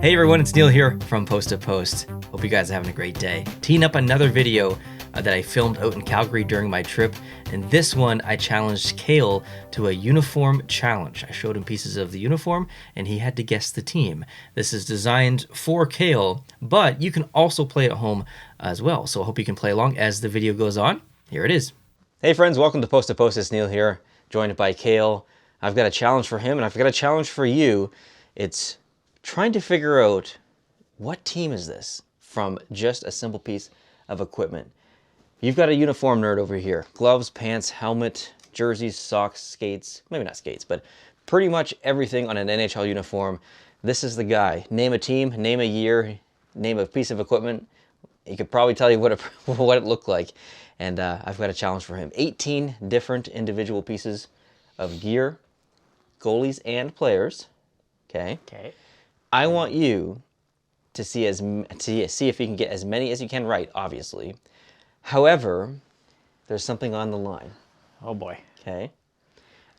Hey everyone, it's Neil here from Post to Post. Hope you guys are having a great day. Teeing up another video that I filmed out in Calgary during my trip. In this one, I challenged Kale to a uniform challenge. I showed him pieces of the uniform and he had to guess the team. This is designed for Kale, but you can also play at home as well. So I hope you can play along as the video goes on. Here it is. Hey friends, welcome to Post. It's Neil here, joined by Kale. I've got a challenge for him and I've got a challenge for you. It's trying to figure out what team is this from just a simple piece of equipment. You've got a uniform nerd over here. Gloves, pants, helmet, jerseys, socks, skates. Maybe not skates, but pretty much everything on an NHL uniform. This is the guy. Name a team, name a year, name a piece of equipment. He could probably tell you what it looked like. And I've got a challenge for him. 18 different individual pieces of gear, goalies and players. Okay. I want you to see if you can get as many as you can right, obviously. However, there's something on the line. Oh boy. Okay.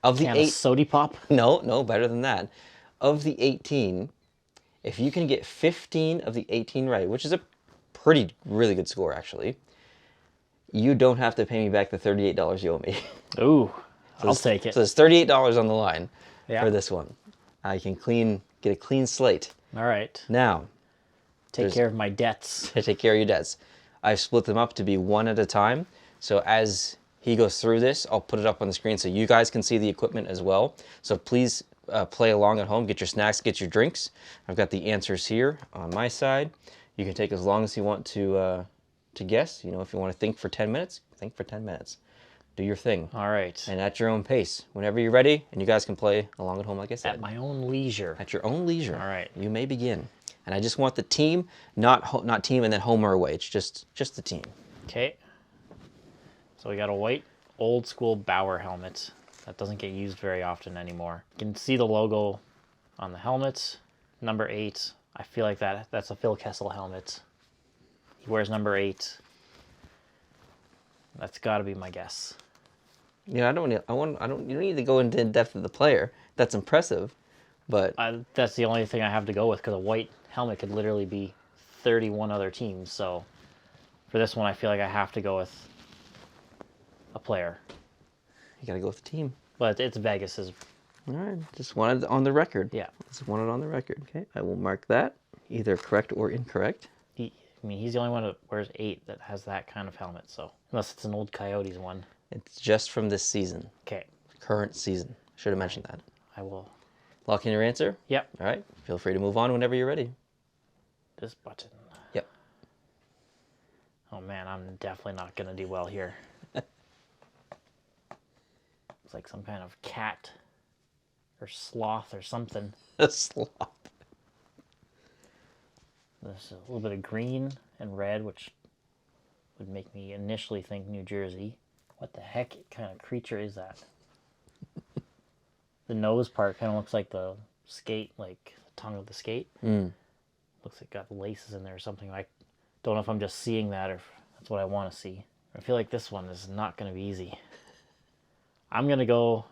Of the Can a sody pop? No, better than that. Of the 18, if you can get 15 of the 18 right, which is a really good score actually, you don't have to pay me back the $38 you owe me. Ooh, I'll take it. So there's $38 on the line Yeah. for this one. I can get a clean slate. All right. Now, Take care of my debts. to take care of your debts. I've split them up to be one at a time. So as he goes through this, I'll put it up on the screen so you guys can see the equipment as well. So please play along at home. Get your snacks, get your drinks. I've got the answers here on my side. You can take as long as you want to guess. You know, if you want to think for 10 minutes, think for 10 minutes. Do your thing. All right. And at your own pace. Whenever you're ready, and you guys can play along at home like I said. At my own leisure. At your own leisure. All right. You may begin. And I just want the team, not team and then home or away. It's just the team. Okay. So we got a white old school Bauer helmet that doesn't get used very often anymore. You can see the logo on the helmet. Number 8. I feel like that's a Phil Kessel helmet. He wears number 8. That's got to be my guess. Yeah, you don't need to go into depth of the player. That's impressive, but That's the only thing I have to go with because a white helmet could literally be 31 other teams. So for this one, I feel like I have to go with a player. you gotta go with the team. But it's Vegas's. All right, just wanted it on the record. Yeah. Just wanted it on the record. Okay, I will mark that either correct or incorrect. He's the only one that wears 8 that has that kind of helmet. So unless it's an old Coyotes one. It's just from this season. Okay. Current season. Should have mentioned that. I will. Lock in your answer. Yep. All right. Feel free to move on whenever you're ready. This button. Yep. Oh man, I'm definitely not gonna do well here. It's like some kind of cat or sloth or something. A slop. There's a little bit of green and red, which would make me initially think New Jersey. What the heck kind of creature is that? The nose part kind of looks like the skate, like the tongue of the skate. Looks like it got laces in there or something. I don't know if I'm just seeing that or if that's what I want to see. I feel like this one is not going to be easy. I'm going to go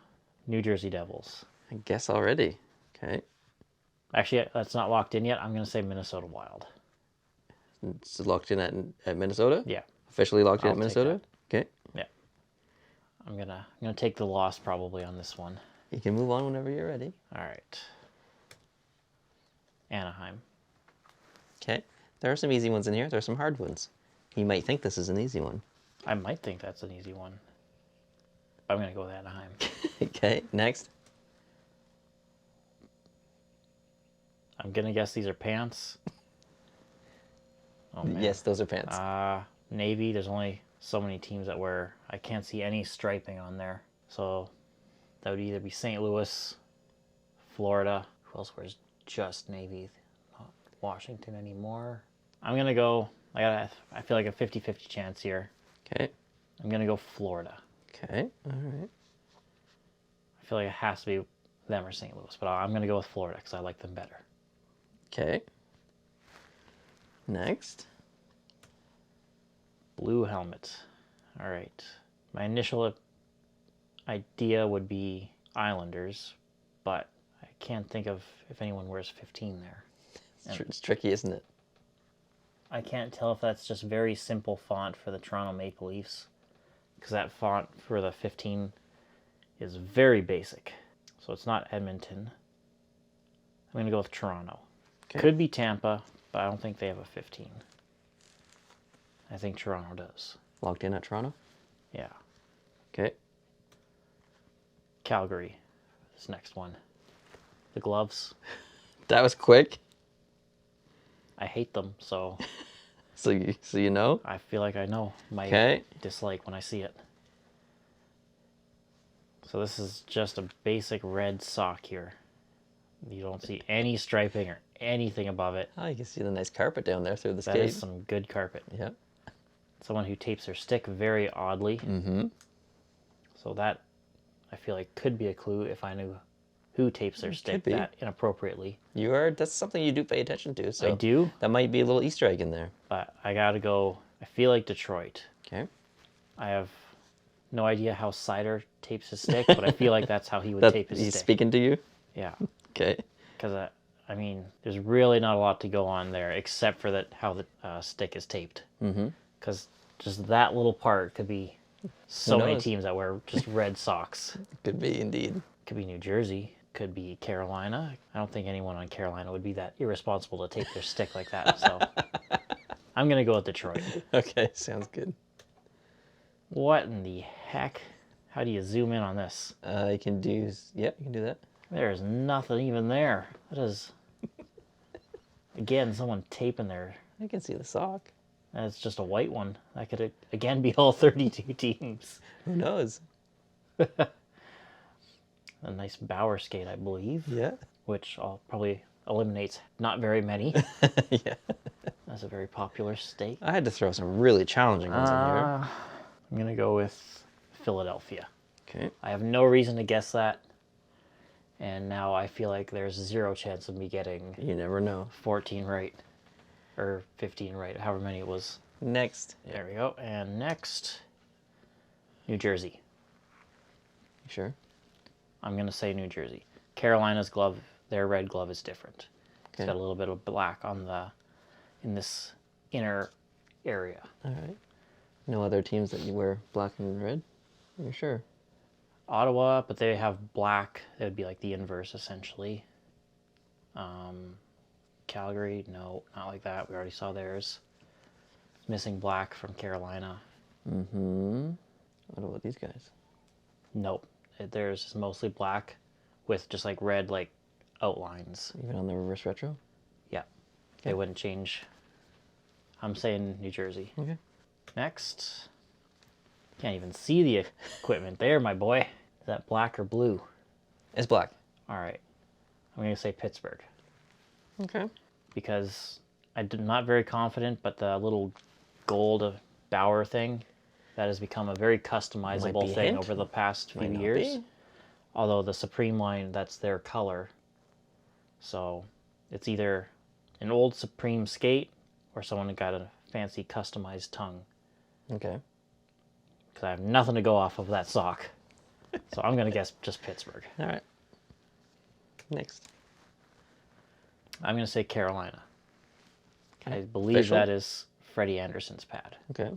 New Jersey Devils. I guess already. Okay. Actually, that's not locked in yet. I'm going to say Minnesota Wild. It's locked in at Minnesota? Yeah. Officially locked in I'll at Minnesota? Okay. Yeah. I'm gonna take the loss probably on this one. You can move on whenever you're ready. All right. Anaheim. Okay. There are some easy ones in here. There are some hard ones. You might think this is an easy one. I might think that's an easy one. I'm gonna go with Anaheim. Okay. Next. I'm gonna guess these are pants. Oh man. Yes, those are pants. Navy. There's only so many teams that wear. I can't see any striping on there. So that would either be St. Louis, Florida. Who else wears just Navy? Not Washington anymore. I'm gonna go. I feel like a 50-50 chance here. Okay. I'm gonna go Florida. Okay. All right. I feel like it has to be them or St. Louis, but I'm gonna go with Florida because I like them better. Okay. Next. Blue helmet. All right. My initial idea would be Islanders, but I can't think of if anyone wears 15 there. It's tricky, isn't it? I can't tell if that's just very simple font for the Toronto Maple Leafs, because that font for the 15 is very basic. So it's not Edmonton. I'm going to go with Toronto. Okay. Could be Tampa, but I don't think they have a 15. I think Toronto does. Locked in at Toronto? Yeah. Okay. Calgary. This next one. The gloves. That was quick. I hate them, so... So you know? I feel like I know my dislike when I see it. So this is just a basic red sock here. You don't see any striping or anything above it. Oh, you can see the nice carpet down there through the skate. That is some good carpet. Yeah. Someone who tapes their stick very oddly. Mm-hmm. So that, I feel like, could be a clue if I knew who tapes their stick that inappropriately. That's something you do pay attention to. So I do. That might be a little Easter egg in there. But I gotta go, I feel like Detroit. Okay. I have no idea how Sider tapes his stick, but I feel like that's how he would tape his stick. He's speaking to you? Yeah. Okay. Because, I mean, there's really not a lot to go on there except for how the stick is taped. Mm-hmm. Because just that little part could be so many teams that wear just red socks. Could be, indeed. Could be New Jersey. Could be Carolina. I don't think anyone on Carolina would be that irresponsible to tape their stick like that. So I'm going to go with Detroit. Okay, sounds good. What in the heck? How do you zoom in on this? You can do that. There's nothing even there. That is, again, someone taping their... I can see the sock. That's just a white one. That could, again, be all 32 teams. Who knows? A nice Bauer skate, I believe. Yeah. Which probably eliminates not very many. Yeah. That's a very popular state. I had to throw some really challenging ones in here. I'm going to go with Philadelphia. Okay. I have no reason to guess that. And now I feel like there's zero chance of me getting... You never know. 14 right. Or 15 right, however many it was. Next. There we go. And next, New Jersey. You sure? I'm going to say New Jersey. Carolina's glove, their red glove is different. Okay. It's got a little bit of black in this inner area. All right. No other teams that you wear black and red? You're sure? Ottawa, but they have black. It would be like the inverse, essentially. Calgary, no, not like that. We already saw theirs. Missing black from Carolina. Mm-hmm. What about these guys? Nope. Theirs is mostly black with just like red like outlines. Even on the reverse retro? Yeah. Okay. They wouldn't change. I'm saying New Jersey. Okay. Next. Can't even see the equipment there, my boy. Is that black or blue? It's black. All right. I'm going to say Pittsburgh. Okay. Because I'm not very confident, but the little gold Bauer thing, that has become a very customizable thing over the past few years. Although the Supreme line, that's their color. So it's either an old Supreme skate or someone got a fancy customized tongue. Okay. Because I have nothing to go off of that sock. So I'm going to guess just Pittsburgh. All right. Next. I'm going to say Carolina. Okay. I believe that is Freddie Anderson's pad. Okay.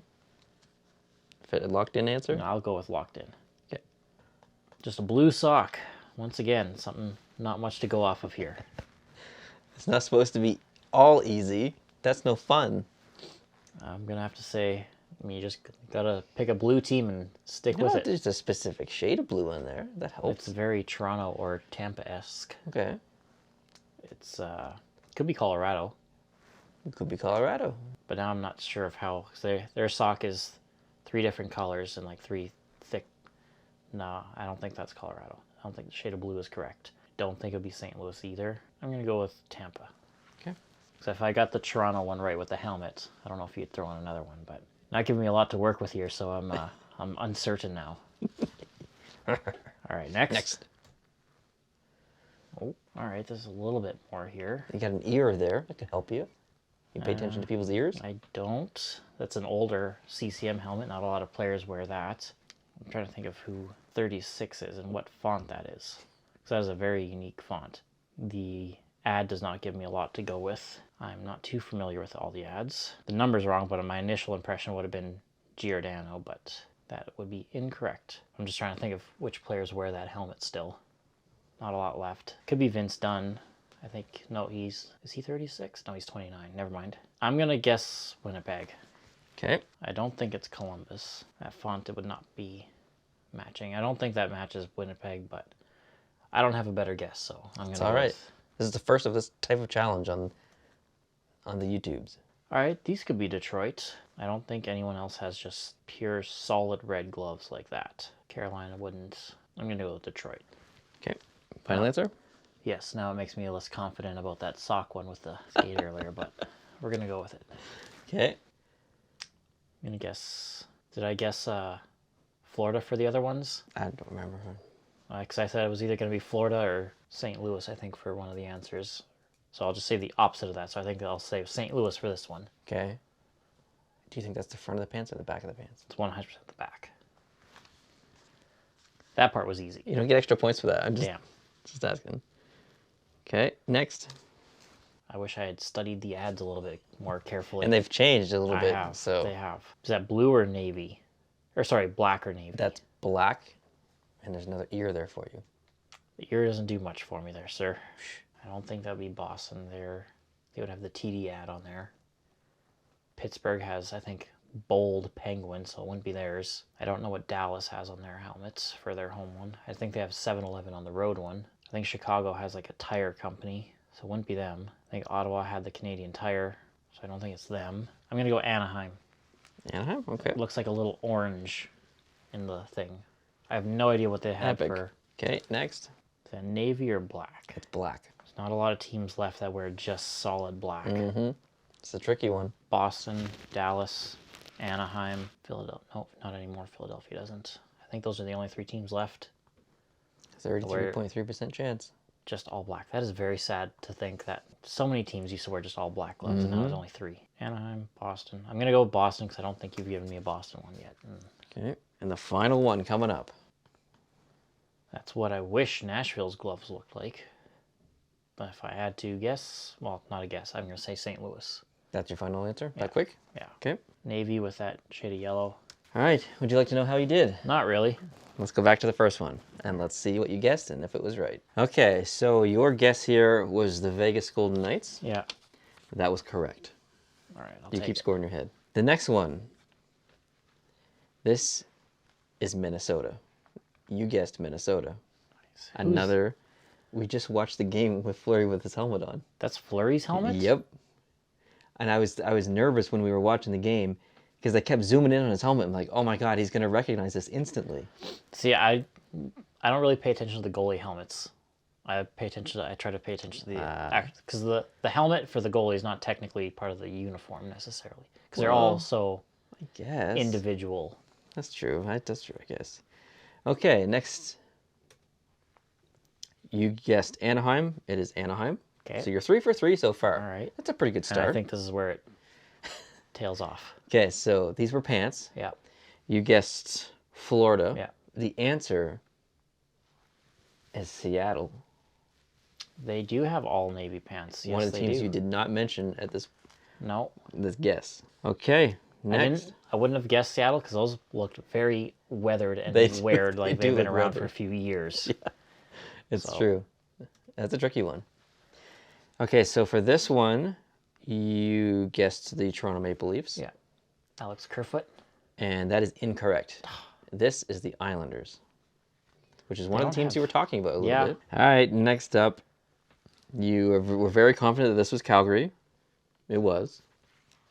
Locked in answer? No, I'll go with locked in. Okay. Just a blue sock. Once again, something not much to go off of here. It's not supposed to be all easy. That's no fun. I'm going to have to say, you just got to pick a blue team and stick with it. There's a specific shade of blue in there. That helps. It's very Toronto or Tampa-esque. Okay. It's, could be Colorado. It could be Colorado. But now I'm not sure of how, because their sock is 3 different colors and like 3 thick. No, I don't think that's Colorado. I don't think the shade of blue is correct. Don't think it would be St. Louis either. I'm going to go with Tampa. Okay. Because if I got the Toronto one right with the helmet, I don't know if you'd throw in another one, but not giving me a lot to work with here, so I'm uncertain now. All right, next. Oh, all right, there's a little bit more here. You got an ear there that could help you. You pay attention to people's ears? I don't. That's an older CCM helmet. Not a lot of players wear that. I'm trying to think of who 36 is and what font that is. Because that is a very unique font. The ad does not give me a lot to go with. I'm not too familiar with all the ads. The number's wrong, but my initial impression would have been Giordano, but that would be incorrect. I'm just trying to think of which players wear that helmet still. Not a lot left. Could be Vince Dunn. I think, no, is he 36? No, he's 29. Never mind. I'm going to guess Winnipeg. Okay. I don't think it's Columbus. That font, it would not be matching. I don't think that matches Winnipeg, but I don't have a better guess, so I'm going to go all right. with... This is the first of this type of challenge on the YouTubes. All right, these could be Detroit. I don't think anyone else has just pure solid red gloves like that. Carolina wouldn't. I'm going to go with Detroit. Okay. Final answer? Yes, now it makes me less confident about that sock one with the skate earlier, but we're going to go with it. Okay. I'm going to guess... Did I guess Florida for the other ones? I don't remember. Because I said it was either going to be Florida or St. Louis, I think, for one of the answers. So I'll just say the opposite of that. So I think I'll say St. Louis for this one. Okay. Do you think that's the front of the pants or the back of the pants? It's 100% the back. That part was easy. You don't get extra points for that. I'm just, Damn. just asking. Okay, next. I wish I had studied the ads a little bit more carefully. And they've changed a little bit. Have. So They have. Is that blue or navy? Or sorry, black or navy? that's black, and there's another ear there for you. The ear doesn't do much for me there, sir. I don't think that would be Boston there. They would have the TD ad on there. Pittsburgh has, I think, bold penguin, so it wouldn't be theirs. I don't know what Dallas has on their helmets for their home one. I think they have 7-Eleven on the road one. I think Chicago has like a tire company, so it wouldn't be them. I think Ottawa had the Canadian Tire, so I don't think it's them. I'm going to go Anaheim. Anaheim? Okay. It looks like a little orange in the thing. I have no idea what they have Epic. for... Okay, next. Is that navy or black? It's black. There's not a lot of teams left that wear just solid black. Mm-hmm. It's a tricky one. Boston, Dallas, Anaheim, Philadelphia. Nope, not anymore. Philadelphia doesn't. I think those are the only 3 teams left. 33.3% chance. Just all black. That is very sad to think that so many teams used to wear just all black gloves, and now there's only 3. Anaheim, Boston. I'm going to go with Boston because I don't think you've given me a Boston one yet. Okay, and the final one coming up. That's what I wish Nashville's gloves looked like. But if I had to guess, well, not a guess, I'm going to say St. Louis. That's your final answer? Yeah. That quick? Yeah. Okay. Navy with that shade of yellow. All right. Would you like to know how you did? Not really. Let's go back to the first one, and let's see what you guessed and if it was right. Okay, so your guess here was the Vegas Golden Knights. Yeah. That was correct. All right, I'll You take keep it. scoring your head. The next one. This is Minnesota. You guessed Minnesota. Nice. Another. We just watched the game with Fleury with his helmet on. That's Fleury's helmet? Yep. And I was nervous when we were watching the game because I kept zooming in on his helmet. I'm like, oh my God, he's going to recognize this instantly. See, I don't really pay attention to the goalie helmets. I try to pay attention to the because the helmet for the goalie is not technically part of the uniform necessarily because they're all so I guess individual. That's true. That's true, I guess. Okay, next. You guessed Anaheim. It is Anaheim. Okay. So you're 3 for 3 so far. All right. That's a pretty good And start. I think this is where it tails off. Okay, so these were pants. Yeah. You guessed Florida. Yeah. The answer is Seattle. They do have all navy pants. Yes, One of the they teams do. you did not mention at this No. guess. Okay, next. I wouldn't have guessed Seattle because those looked very weathered and They do- weird, they like do they've been look around for a weathered. few years. It's So- true. That's a tricky one. Okay, so for this one, you guessed the Toronto Maple Leafs. Yeah. Alex Kerfoot. And that is incorrect. This is the Islanders, which is one of the don't teams you have- were talking about a little Yeah. bit. All right, next up, you were very confident that this was Calgary. It was.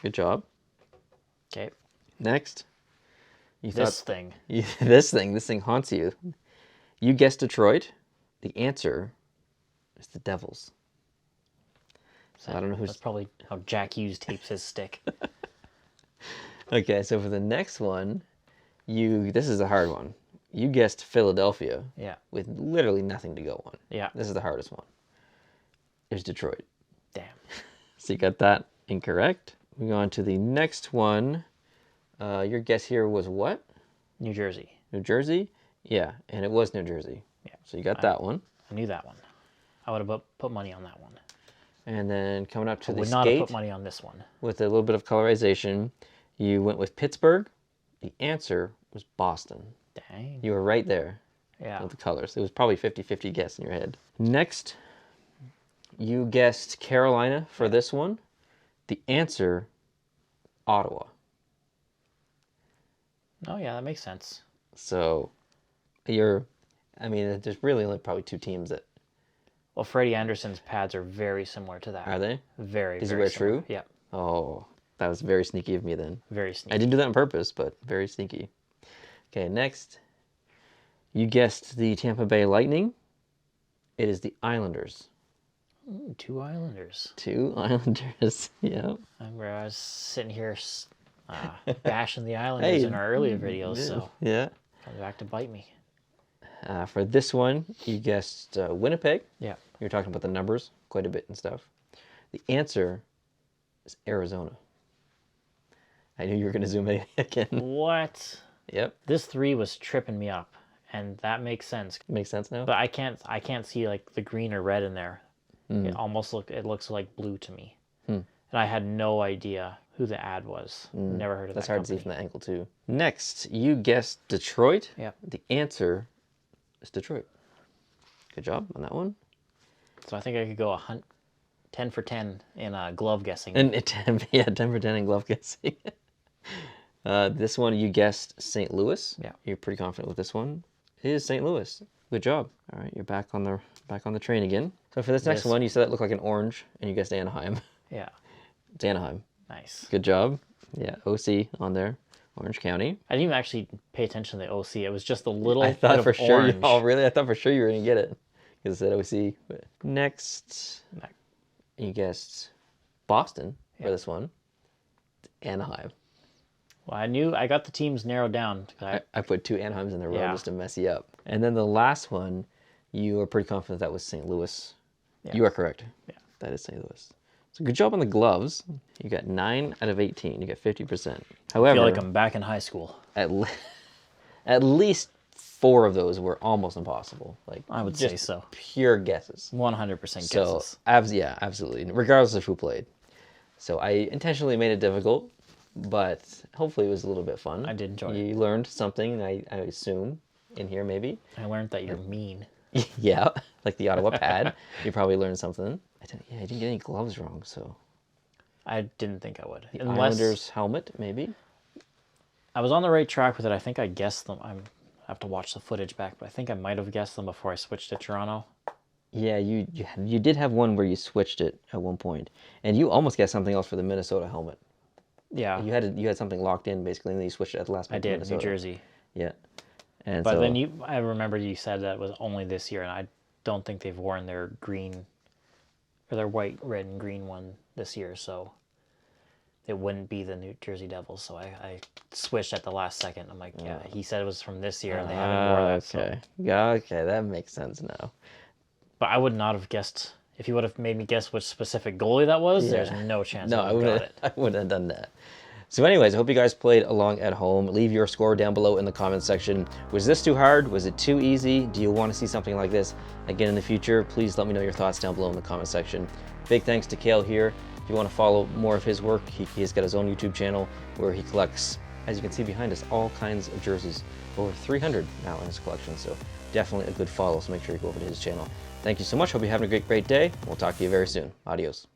Good job. Okay. Next, you This thought thing. this thing haunts you. You guessed Detroit. The answer is the Devils. So I don't know who's... That's probably how Jack Hughes tapes his stick. Okay, so for the next one, this is a hard one. You guessed Philadelphia Yeah. with literally nothing to go on. Yeah. This is the hardest one. There's Detroit. Damn. So you got that incorrect. Moving on to the next one. Your guess here was what? New Jersey. New Jersey? Yeah, and it was New Jersey. Yeah. So you got that one. I knew that one. I would have put money on that one. And then coming up to the Would not have skate put money on this one. with a little bit of colorization, you went with Pittsburgh. The answer was Boston. Dang. You were right there Yeah. with the colors. It was probably 50-50 guess in your head. Next, you guessed Carolina for this one. The answer, Ottawa. Oh, yeah, that makes sense. So I mean, there's really only probably two teams that. Well, Freddie Anderson's pads are very similar to that. Are they? Very, Is very it wear similar. true? Yeah. Oh, that was very sneaky of me then. Very sneaky. I didn't do that on purpose, but very sneaky. Okay, next. You guessed the Tampa Bay Lightning. It is the Islanders. Ooh, 2 Islanders. 2 Islanders, yeah. I remember I was sitting here bashing the Islanders in our earlier videos, so Yeah. comes back to bite me. For this one, you guessed Winnipeg. Yeah. You were talking about the numbers quite a bit and stuff. The answer is Arizona. I knew you were going to zoom in again. What? Yep. This 3 was tripping me up, and that makes sense. Makes sense now? But I can't see like the green or red in there. It looks like blue to me. And I had no idea who the ad was. Never heard of That's that hard to see company. from that angle too. Next, you guessed Detroit. Yep. The answer is Detroit. Good job on that one. So I think I could go 10 for 10 in glove guessing. And 10 for 10 in glove guessing. This one you guessed St. Louis. Yeah. You're pretty confident with this one. It is St. Louis. Good job. All right, you're back on the train again. So for this next one, you said it looked like an orange, and you guessed Anaheim. Yeah. It's Anaheim. Nice. Good job. Yeah, OC on there. Orange County. I didn't even actually pay attention to the OC. It was just a little I thought bit for of sure. orange. Oh, really? I thought for sure you were gonna get it because it said OC. But next, you guessed Boston for this one. Anaheim. Well, I got the teams narrowed down. I put 2 Anaheims in a row Yeah. just to mess you up. And then the last one, you were pretty confident that was St. Louis. Yeah. You are correct. Yeah. That is St. Louis. So good job on the gloves. You got 9 out of 18. You got 50%. However, I feel like I'm back in high school. at least 4 of those were almost impossible. Like I would just say so. Pure guesses. 100% guesses. So, yeah, absolutely. Regardless of who played. So I intentionally made it difficult, but hopefully it was a little bit fun. I did enjoy it. You learned something, I assume, in here maybe. I learned that you're mean. Yeah, like the Ottawa pad. You probably learned something. I didn't get any gloves wrong, so. I didn't think I would. The Islanders helmet, maybe? I was on the right track with it. I think I guessed them. I have to watch the footage back, but I think I might have guessed them before I switched to Toronto. Yeah, you did have one where you switched it at one point, and you almost guessed something else for the Minnesota helmet. Yeah. You had something locked in basically, and then you switched it at the last minute. I did, Minnesota. New Jersey. Yeah. And But so, then I remember you said that was only this year, and I don't think they've worn their green, or their white, red, and green one this year, so it wouldn't be the New Jersey Devils. So I switched at the last second. I'm like, yeah, he said it was from this year, and they haven't worn that. So. Okay. Yeah, okay, that makes sense now. But I would not have guessed. If you would have made me guess which specific goalie that was, there's no chance I would have got it. I wouldn't have done that. So anyways, I hope you guys played along at home. Leave your score down below in the comments section. Was this too hard? Was it too easy? Do you want to see something like this again in the future? Please let me know your thoughts down below in the comment section. Big thanks to Cale here. If you want to follow more of his work, he's got his own YouTube channel where he collects, as you can see behind us, all kinds of jerseys. Over 300 now in his collection, so definitely a good follow, so make sure you go over to his channel. Thank you so much. Hope you're having a great day. We'll talk to you very soon. Adios.